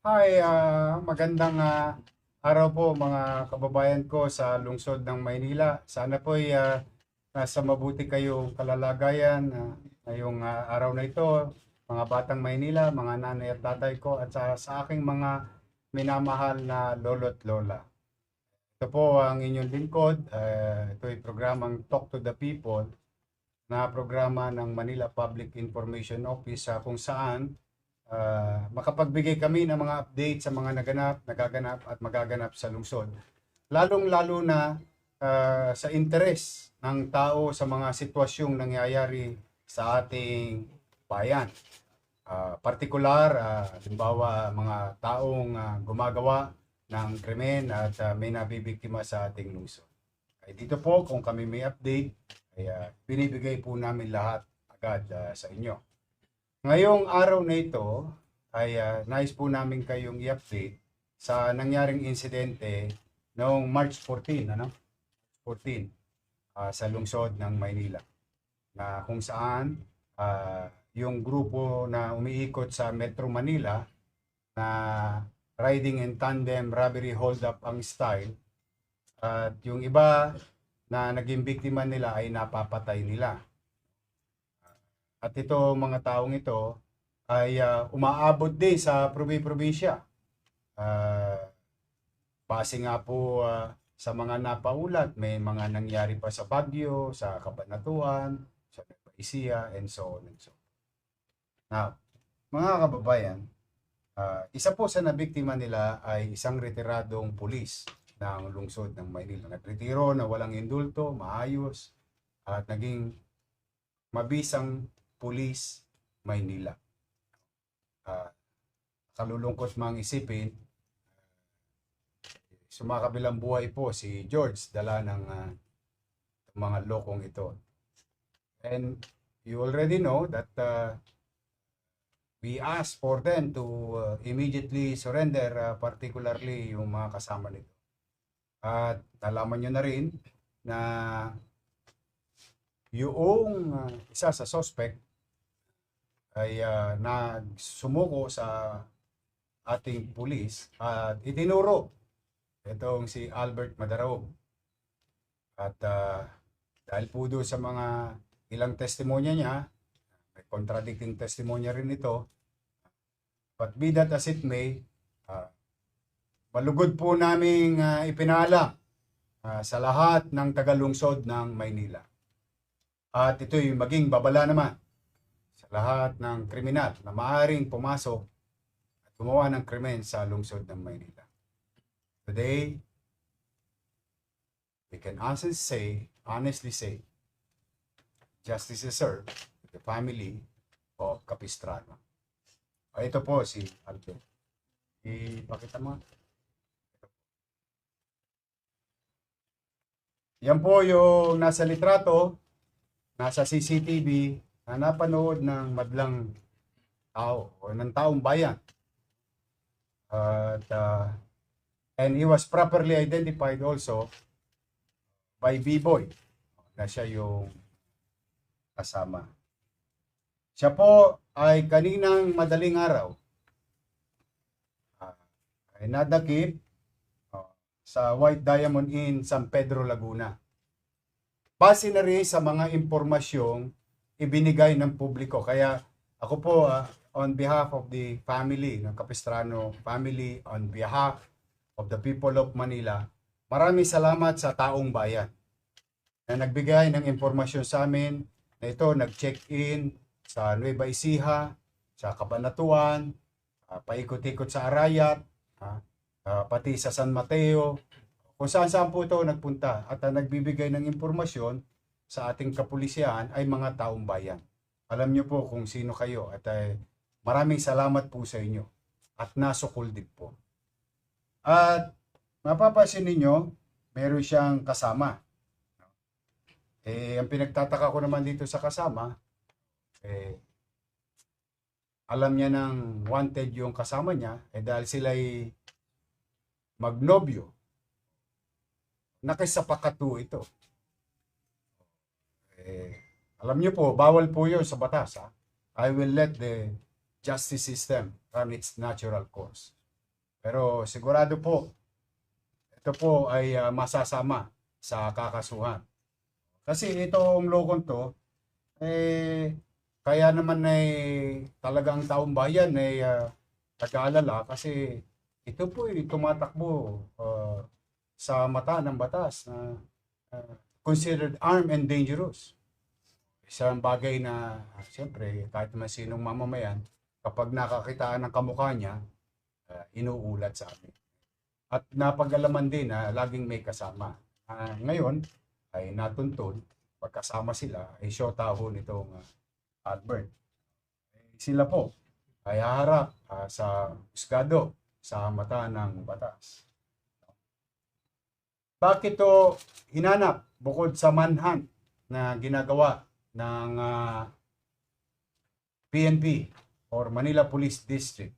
Hi, magandang araw po mga kababayan ko sa lungsod ng Maynila. Sana po ay nasa mabuti kayong kalalagayan ngayong araw na ito, mga batang Maynila, mga nanay at tatay ko at sa aking mga minamahal na lolo at lola. Ito po ang inyong lingkod. Ito ay programang Talk to the People na programa ng Manila Public Information Office kung saan makapagbigay kami ng mga update sa mga nagaganap at magaganap sa lungsod. Lalong-lalo na sa interes ng tao sa mga sitwasyong nangyayari sa ating bayan. Partikular, halimbawa mga taong gumagawa ng krimen at may nabibiktima sa ating lungsod. Ay dito po, kung kami may update, ay binibigay po namin lahat agad sa inyo. Ngayong araw na ito ay nais po namin kayong i-update sa nangyaring insidente noong March 14, 14 sa lungsod ng Maynila na kung saan yung grupo na umiikot sa Metro Manila na riding in tandem robbery hold-up ang style at yung iba na naging biktima nila ay napapatay nila. At ito mga taong ito ay umaabot din sa probinsya. Base nga po sa mga napaulat, may mga nangyari pa sa Baguio, sa Cabanatuan, sa Nueva Ecija, and so on and so on. Now, mga kababayan, isa po sa nabiktima nila ay isang retiradong pulis ng lungsod ng Maynila. Nagretiro na walang indulto, maayos, at naging mabisang pulis Maynila. Kalulungkot mang isipin, sumakabilang buhay po si George dala ng mga lokong ito. And you already know that we asked for them to immediately surrender, particularly yung mga kasama nito. At nalaman nyo na rin na yung isa sa suspect ay nagsumuko sa ating pulis at itinuro itong si Albert Madaraog. At dahil po doon sa mga ilang testimonya niya, may contradicting testimonya rin ito, but be that as it may, malugod po naming ipinalam sa lahat ng tagalungsod ng Maynila. At ito'y maging babala naman sa lahat ng kriminal na maaaring pumasok at gumawa ng krimen sa lungsod ng Maynila. Today, we can honestly say, justice is served to the family of Capistrano. Ito po si Albert. Ipakita mo. Yan po yung nasa litrato, nasa CCTV na napanood ng madlang tao o ng taong bayan. And he was properly identified also by B-Boy na siya yung kasama. Siya po ay kaninang madaling araw ay nadakip sa White Diamond Inn, San Pedro, Laguna. Base na rin sa mga impormasyong ibinigay ng publiko. Kaya ako po, on behalf of the family, ng Capistrano family, on behalf of the people of Manila, maraming salamat sa taong bayan na nagbigay ng impormasyon sa amin na ito nag-check-in sa Nueva Ecija, sa Cabanatuan, paikot-ikot sa Arayat, pati sa San Mateo, kung saan-saan po ito nagpunta at nagbibigay ng impormasyon sa ating kapulisyan ay mga taong bayan. Alam niyo po kung sino kayo at maraming salamat po sa inyo at nasukol din po. At mapapansin ninyo, meron siyang kasama. Ang pinagtataka ko naman dito sa kasama, alam niya ng wanted yung kasama niya, dahil sila'y magnobyo, nakisapakatu ito. Alam niyo po, bawal po yun sa batas. I will let the justice system run its natural course. Pero sigurado po, ito po ay masasama sa kakasuhan. Kasi itong lokong to, kaya naman ay talagang taong bayan ay nag-aalala kasi ito po ay tumatakbo sa mata ng batas na considered armed and dangerous. Isang bagay na siyempre kahit naman sinong mamamayan, kapag nakakitaan ng kamukha niya, inuulat sa amin. At napag-alaman din na laging may kasama. Ngayon ay natuntun, pagkasama sila, ay syota ho nitong Albert. Sila po ay haharap sa husgado sa mata ng batas. Bakit to hinanap bukod sa manhunt na ginagawa ng PNP or Manila Police District?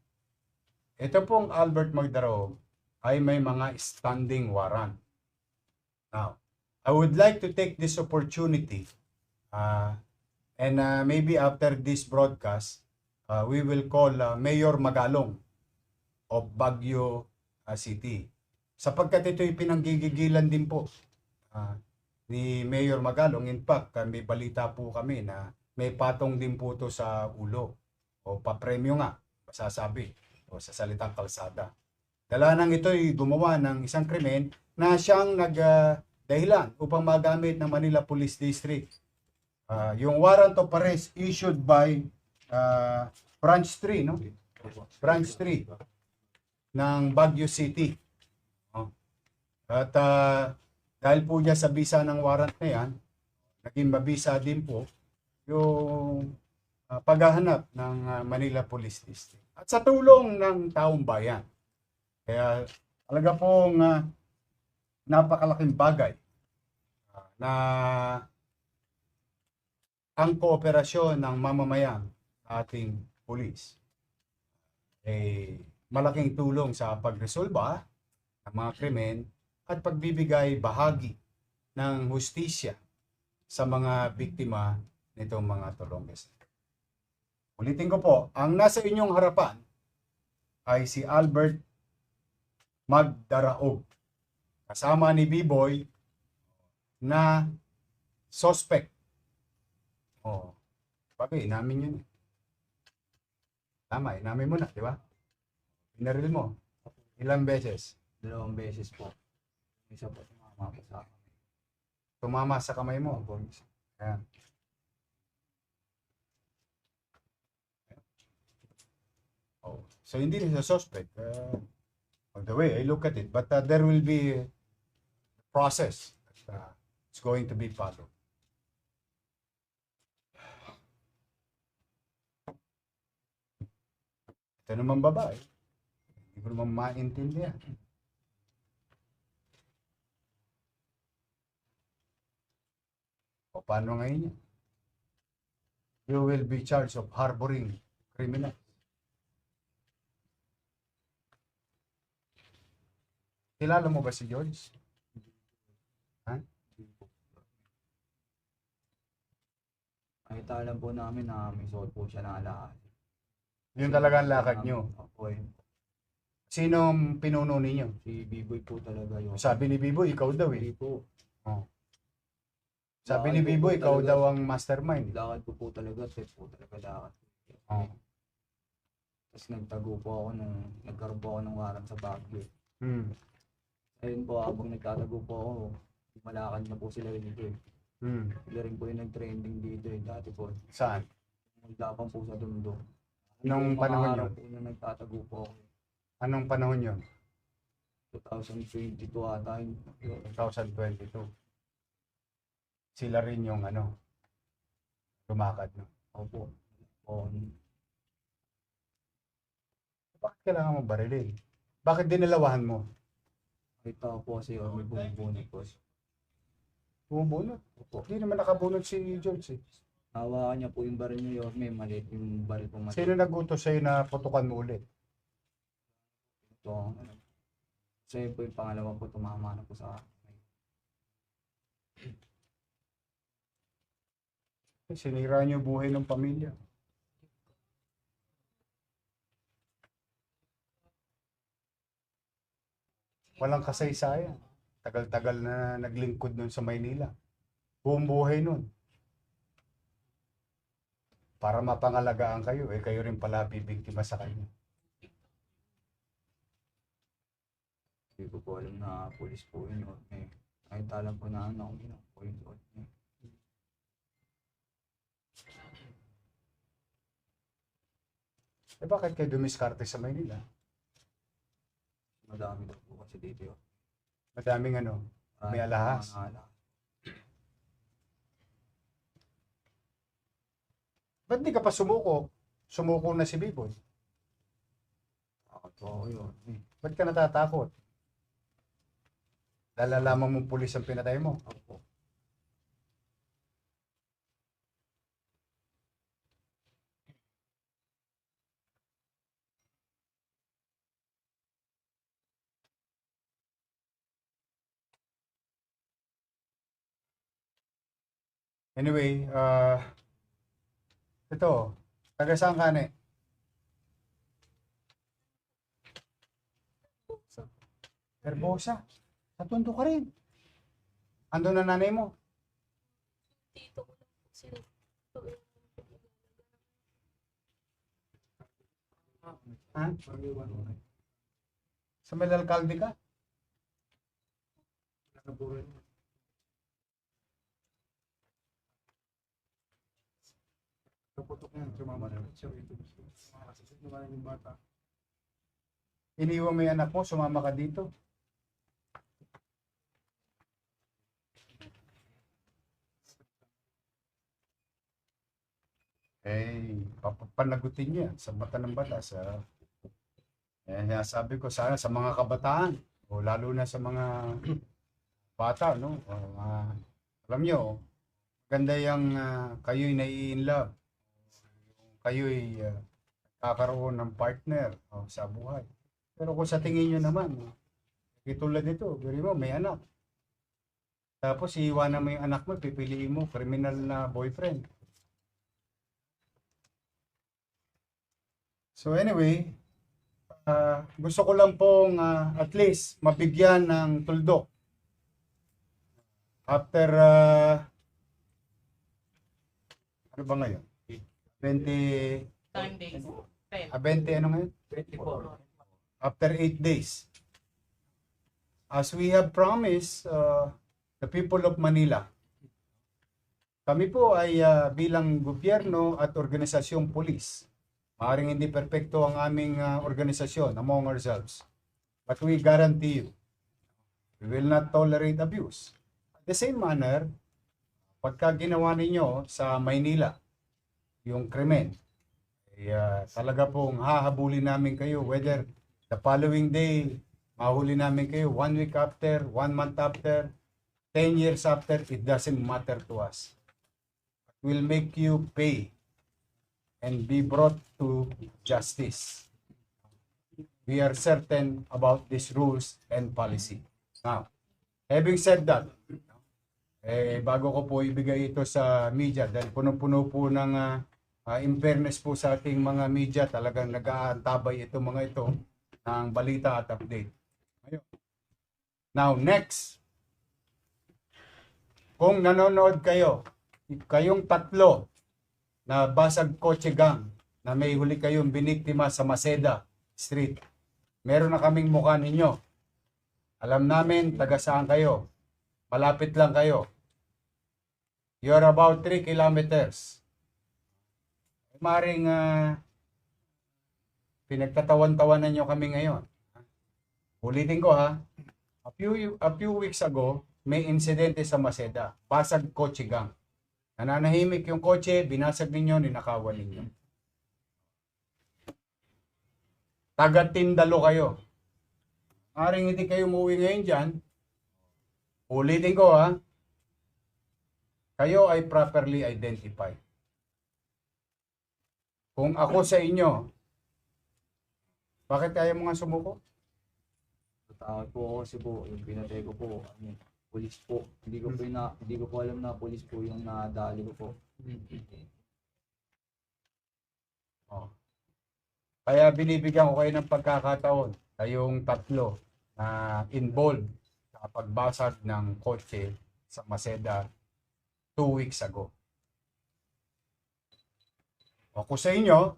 Ito pong Albert Magdaro ay may mga standing warrant. Now, I would like to take this opportunity and maybe after this broadcast, we will call Mayor Magalong of Baguio City. Sapagkat ito'y pinanggigigilan din po ni Mayor Magalong. In fact, may balita po kami na may patong din po to sa ulo o papremyo nga, masasabi, o sa salitang kalsada. Dalanan ito'y gumawa ng isang krimen na siyang nagdahilan upang magamit ng Manila Police District. Yung warrant of arrest issued by Branch 3, no? Branch 3 ng Baguio City. At dahil po niya sa bisa ng warrant na yan, naging mabisa din po yung paghahanap ng Manila Police District. At sa tulong ng taong bayan. Kaya talaga pong napakalaking bagay na ang kooperasyon ng mamamayan ating pulis ay malaking tulong sa pagresolba ng mga krimen at pagbibigay bahagi ng hustisya sa mga biktima nitong mga tulonges. Ulitin ko po, ang nasa inyong harapan ay si Albert Magdaraog, kasama ni B-Boy na suspect. Bagay, inamin yun. Tama, inamin mo na, di ba? Pinaril mo. Ilang beses? 2 beses po. Isa po tumama po sa akin. Tumama sa kamay mo. Ayan. So hindi rin sa suspect. The way I look at it, but there will be a process that it's going to be followed. Ito naman babae. Hindi ko naman maintindihan. O paano ngayon yan? You will be charged of harboring criminals. Kilala mo ba si George? Ha? Nakita lang po namin na may suot po siya na alakad. Yun talaga ang lakad nyo. Opo, yun. Sinong pinuno ninyo? Si B-Boy po talaga yun. Sabi ni Bibo, ikaw daw Hindi eh. po. Sabi ni Bibo, ikaw daw ang mastermind. Lakad po talaga, set po talaga lakad. Oh. Tapos nagtago po ako nagkaroon po ako ng warrant sa Baguio. Ayun po, habang nagtatago po ako, malakad na po sila dito eh. Sila rin po yung nag-trending dito eh, dati po. Saan? Maglapan po sa Dundo. Anong panahon yun? Po na nagtatago po ako. Anong panahon yun? 2022 ata yun. 2022. Sila rin yung lumakad, no? Opo. Bakit kailangan mo barilin? Bakit dinalawahan mo? Kita ko po kasi may bumubunot po. Bumubunot? Opo. Hindi naman nakabunot si George eh. Hawakan niya po yung baril niya, may maliit yung baril po maliit. Sino nagutos sa'yo na putukan mo ulit? Ito. Sa'yo po yung pangalawa po, tumama na po sa akin. Sinira niyo buhay ng pamilya. . Walang kasaysayan. Tagal-tagal na naglingkod nun sa Maynila. Buong buhay nun. Para mapangalagaan kayo, kayo rin pala bibiktima sa kanya. Hindi ko po alam na pulis po yun. Nakita lang po na ano, yun po yung suot niya. Bakit kayo dumiskarte sa Maynila? Madami daw po kasi dito yun. Madaming ano, may alahas. Ba't di ka pa sumuko? Sumuko na si Biboy. Takot po ako yun. Ba't ka natatakot? Dahil alamang mong pulis ang pinatay mo. Opo. Anyway, ito, taga saan ka na Herbosa. Sa Tondo ka rin. Ando na nanay mo. Dito ko lang po sila. Ha? Sa may alkalde ka? Iniwan mo yung anak mo, sumama ka dito. Papanagutin niya sa mata ng batas. Sabi ko sana sa mga kabataan, o lalo na sa mga bata, no? Alam nyo, maganda yung kayo'y nai-inlove. Kayo'y kakaroon ng partner sa buhay. Pero kung sa tingin nyo naman, tulad nito, gawin mo, may anak. Tapos iiwanan mo yung anak mo, pipiliin mo, criminal na boyfriend. So anyway, gusto ko lang pong at least mabigyan ng tuldok. After, ano ba ngayon? 20, 10 days. 10. 20 ano ngayon? 24. After 8 days. As we have promised, the people of Manila, kami po ay bilang gobyerno at organisasyong pulis. Maaaring hindi perpekto ang aming organisasyon among ourselves. But we guarantee you, we will not tolerate abuse. At the same manner, pagka ginawa ninyo sa Maynila, yung krimen, talaga pong hahabulin namin kayo, whether the following day, mahuli namin kayo 1 week after, 1 month after, 10 years after, it doesn't matter to us. We'll make you pay and be brought to justice. We are certain about these rules and policy. Now, having said that, bago ko po ibigay ito sa media, dahil punong-puno po ng in fairness po sa ating mga media, talagang nag-aantabay itong mga ito ng balita at update. Ayun. Now, next, kung nanonood kayo, kayong tatlo na basag kotse gang na may huli kayong biniktima sa Maceda Street. Meron na kaming mukha ninyo. Alam namin taga saan kayo. Malapit lang kayo. You're about 3 kilometers. Maring pinagtatawan-tawanan nyo kami ngayon. Ulitin ko ha. A few weeks ago, may insidente sa Maceda. Basag kotse gang. Nananahimik yung kotse, binasag ninyo, ninakawan ninyo. Taga-Tindalo kayo. Maring hindi kayo umuwi ngayon dyan. Ulitin ko ha. Kayo ay properly identified. Kung ako sa inyo, bakit kaya mo nga sumuko? Takot po ako kasi po, yung pinatay ko po, pulis po. Hindi ko po alam na pulis po yung nadali ko po. Kaya binibigyan ko kayo ng pagkakataon, kayong tatlo involved sa pagbasag ng kotse sa Maceda 2 weeks ago. O kung sa inyo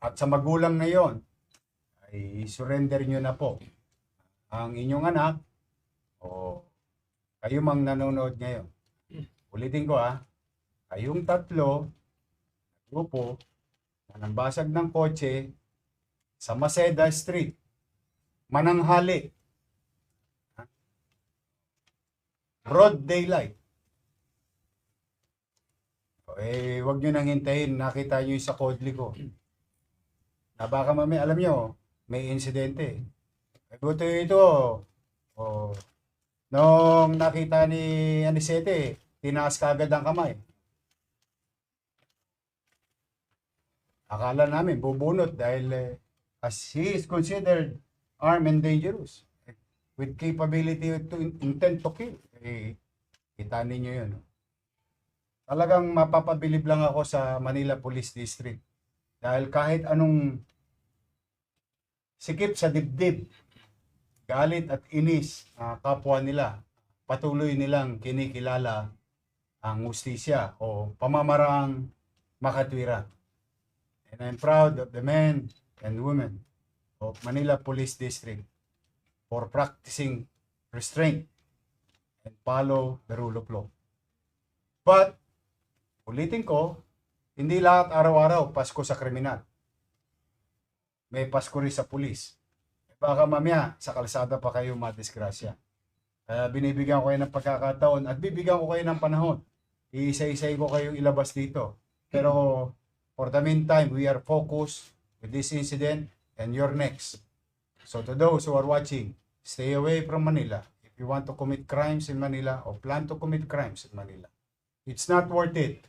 at sa magulang na yon, ay surrender nyo na po ang inyong anak o kayo mang nanonood ngayon. Ulitin ko kayong tatlo, grupo, na nambasag ng kotse sa Maceda Street, mananghali, broad daylight. Wag nyo nang hintayin, nakita nyo yung sa kodli ko. Na baka alam nyo, may insidente. Buto ito, nung nakita ni Anisete, tinaas kagad ang kamay. Akala namin bubunot dahil as he is considered armed and dangerous with capability to intent to kill. Kita ninyo yun. Talagang mapapabilib lang ako sa Manila Police District. Dahil kahit anong sikip sa dibdib, galit at inis kapwa nila, patuloy nilang kinikilala ang hustisya o pamamaraang makatwiran. And I'm proud of the men and women of Manila Police District for practicing restraint and follow the rule of law. But, ulitin ko, hindi lahat araw-araw Pasko sa kriminal. May Pasko rin sa pulis. Baka mamaya sa kalsada pa kayo madisgrasya. Kaya binibigyan ko kayo ng pagkakataon at bibigyan ko kayo ng panahon. Iisa-isay ko kayong ilabas dito. Pero for the meantime, we are focused with this incident and you're next. So to those who are watching, stay away from Manila. If you want to commit crimes in Manila or plan to commit crimes in Manila, it's not worth it.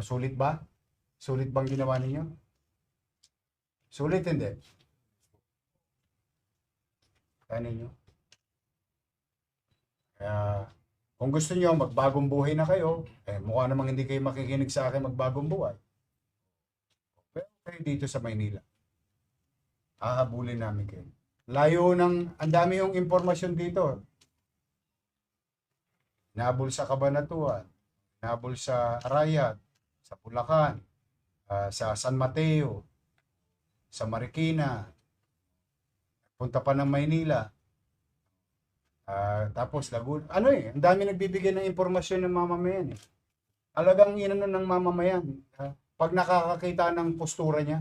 Sulit ba? Sulit bang ginawa ninyo? Sulit hindi. Kaya ninyo. Kaya, kung gusto nyo magbagong buhay na kayo, mukha namang hindi kayo makikinig sa akin magbagong buhay. Pero kayo dito sa Maynila, hahabulin namin kayo. Layo ng, ang dami yung impormasyon dito. Nabol sa Cabanatuan, nabol sa Arayat, sa Bulacan, sa San Mateo, sa Marikina, punta pa ng Maynila, tapos Laguna. Ang dami nagbibigay ng impormasyon ng mamamayan. Alagang inano ng mamamayan. Pag nakakakita ng postura niya,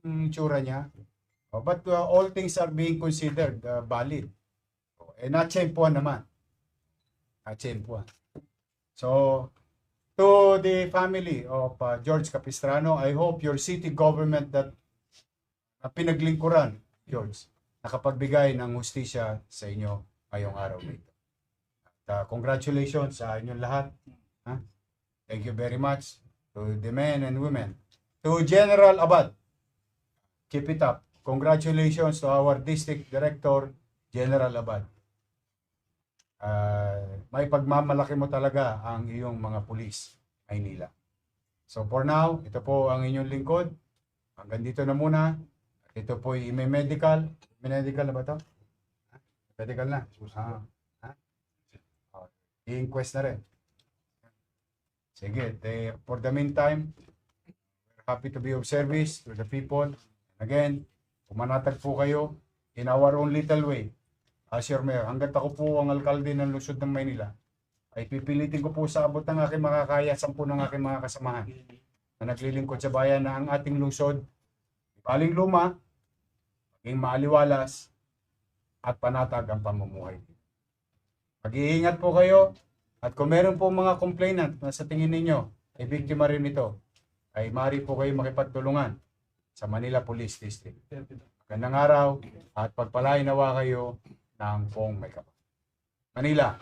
ng itsura niya, but all things are being considered valid. Natsempuan naman. Natsempuan. So, to the family of George Capistrano, I hope your city government that pinaglingkuran, George, nakapagbigay ng hustisya sa inyo ngayong araw na ito. At congratulations sa inyong lahat. Thank you very much to the men and women. To General Abad, keep it up. Congratulations to our District Director, General Abad. May pagmamalaki mo talaga ang iyong mga pulis, Maynila. So for now, ito po ang inyong lingkod. Hanggang dito na muna. Ito po ay medical. Medical na ba ito? Medical na. I-inquest na rin. Sige. For the meantime, we're happy to be of service to the people. Again, pumanatag po kayo in our own little way. As your mayor, hanggat ako po ang alkalde ng lungsod ng Maynila, ay pipilitin ko po sa abot ng aking makakaya 10 ng aking mga kasamahan na naglilingkod sa bayan na ang ating lungsod, baling luma, maging maaliwalas, at panatag ang pamumuhay. Mag-iingat po kayo, at kung meron po mga complainant na sa tingin ninyo ay biktima rin ito, ay maaari po kayo makipagtulungan sa Manila Police District. Magandang araw at pagpalain nawa kayo ng Pong May Kapal. Manila.